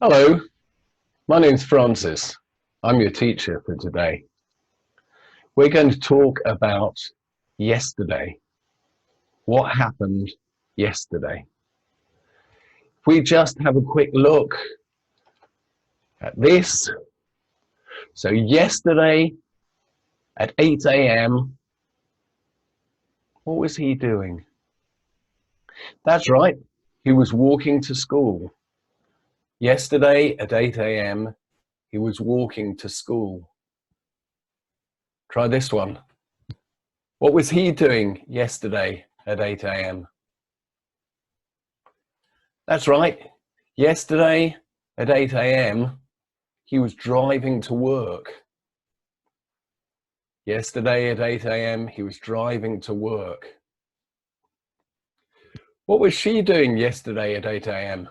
Hello, my name's Francis. I'm your teacher for today. We're going to talk about yesterday. What happened yesterday? If we just have a quick look at this. So yesterday at 8 a.m., what was he doing? That's right, he was walking to school. Yesterday at 8 a.m., he was walking to school. Try this one. What was he doing yesterday at 8 a.m.? That's right. Yesterday at 8 a.m., he was driving to work. Yesterday at 8 a.m., he was driving to work. What was she doing yesterday at 8 a.m.?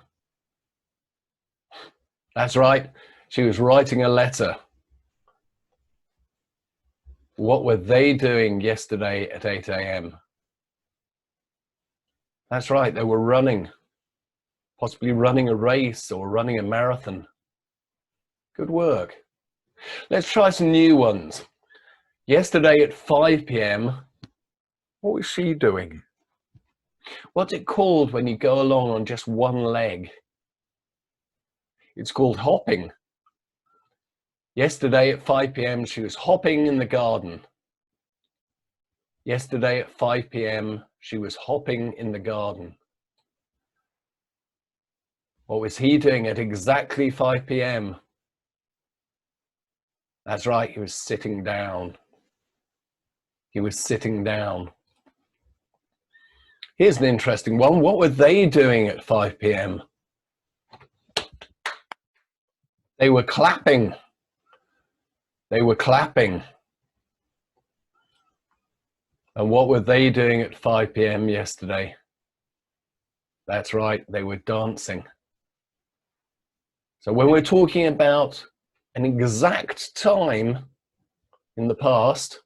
That's right. She was writing a letter. What were they doing yesterday at 8 a.m.? That's right. They were running, possibly running a race or running a marathon. Good work. Let's try some new ones. Yesterday at 5 p.m., what was she doing? What's it called when you go along on just one leg? It's called hopping. Yesterday at 5 p.m., she was hopping in the garden. Yesterday at 5 p.m., she was hopping in the garden. What was he doing at exactly 5 p.m.? That's right, he was sitting down. He was sitting down. Here's an interesting one. What were they doing at 5 p.m.? They were clapping. They were clapping. And what were they doing at 5 p.m. yesterday? That's right, they were dancing. So when we're talking about an exact time in the past,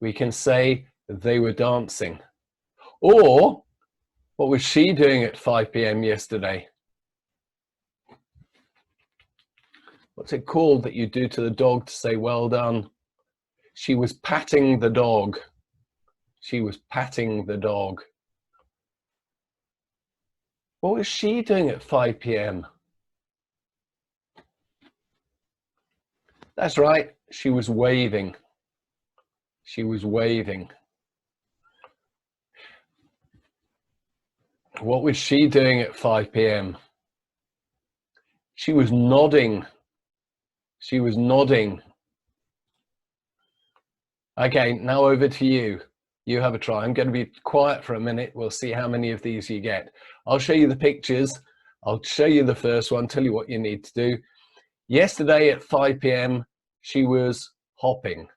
we can say they were dancing. Or, what was she doing at 5 p.m. yesterday? What's it called that you do to the dog to say well done? She was patting the dog. She was patting the dog. What was she doing at 5 p.m.? That's right, she was waving. She was waving. What was she doing at 5 p.m.? She was nodding. She was nodding. Okay, now over to you. You have a try. I'm going to be quiet for a minute. We'll see how many of these you get. I'll show you the pictures. I'll show you the first one, tell you what you need to do. Yesterday at 5 p.m., she was hopping.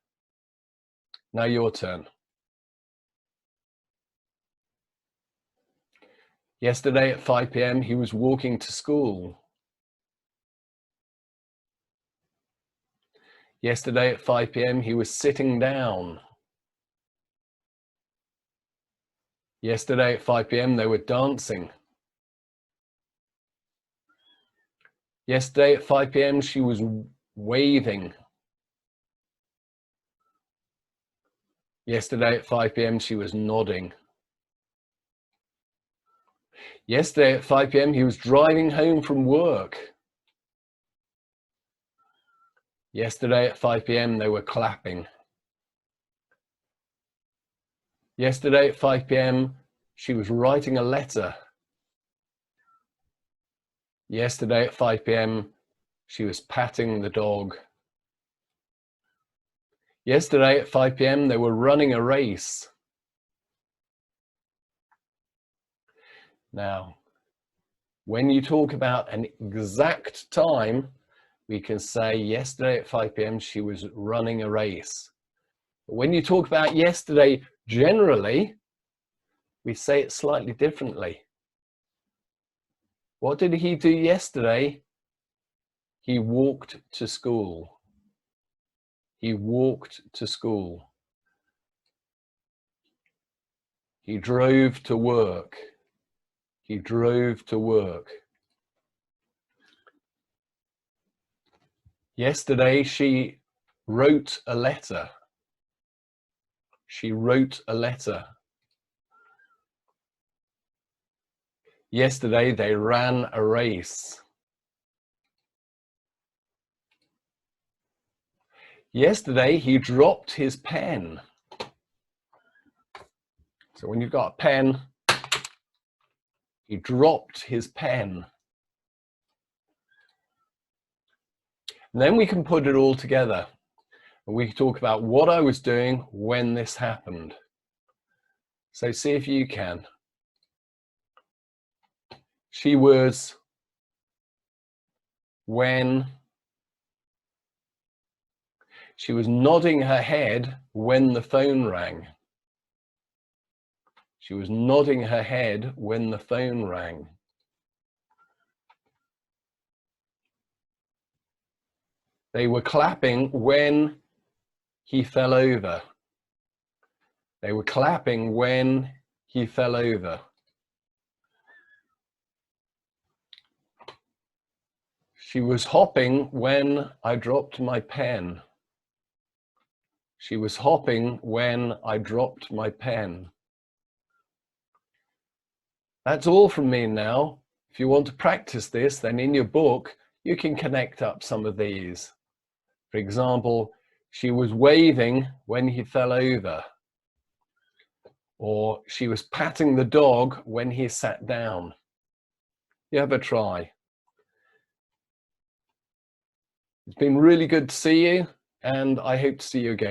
Now your turn. Yesterday at 5 p.m., he was walking to school. Yesterday at 5 p.m., he was sitting down. Yesterday at 5 p.m., they were dancing. Yesterday at 5 p.m., she was waving. Yesterday at 5 p.m., she was nodding. Yesterday at 5 p.m., he was driving home from work. Yesterday at 5 p.m., they were clapping. Yesterday at 5 p.m., she was writing a letter. Yesterday at 5 p.m., she was patting the dog. Yesterday at 5 p.m., they were running a race. Now, when you talk about an exact time, we can say yesterday at 5 p.m. she was running a race. But when you talk about yesterday generally, we say it slightly differently. What did he do yesterday? He walked to school. He walked to school. He drove to work. He drove to work. Yesterday she wrote a letter. She wrote a letter. Yesterday they ran a race. Yesterday he dropped his pen. So when you've got a pen, he dropped his pen. And then we can put it all together. And we can talk about what I was doing when this happened. So see if you can. She was when. She was nodding her head when the phone rang. She was nodding her head when the phone rang. They were clapping when he fell over. They were clapping when he fell over. She was hopping when I dropped my pen. She was hopping when I dropped my pen. That's all from me now. If you want to practice this, then in your book, you can connect up some of these. For example, she was waving when he fell over. Or she was patting the dog when he sat down. You have a try. It's been really good to see you, and I hope to see you again.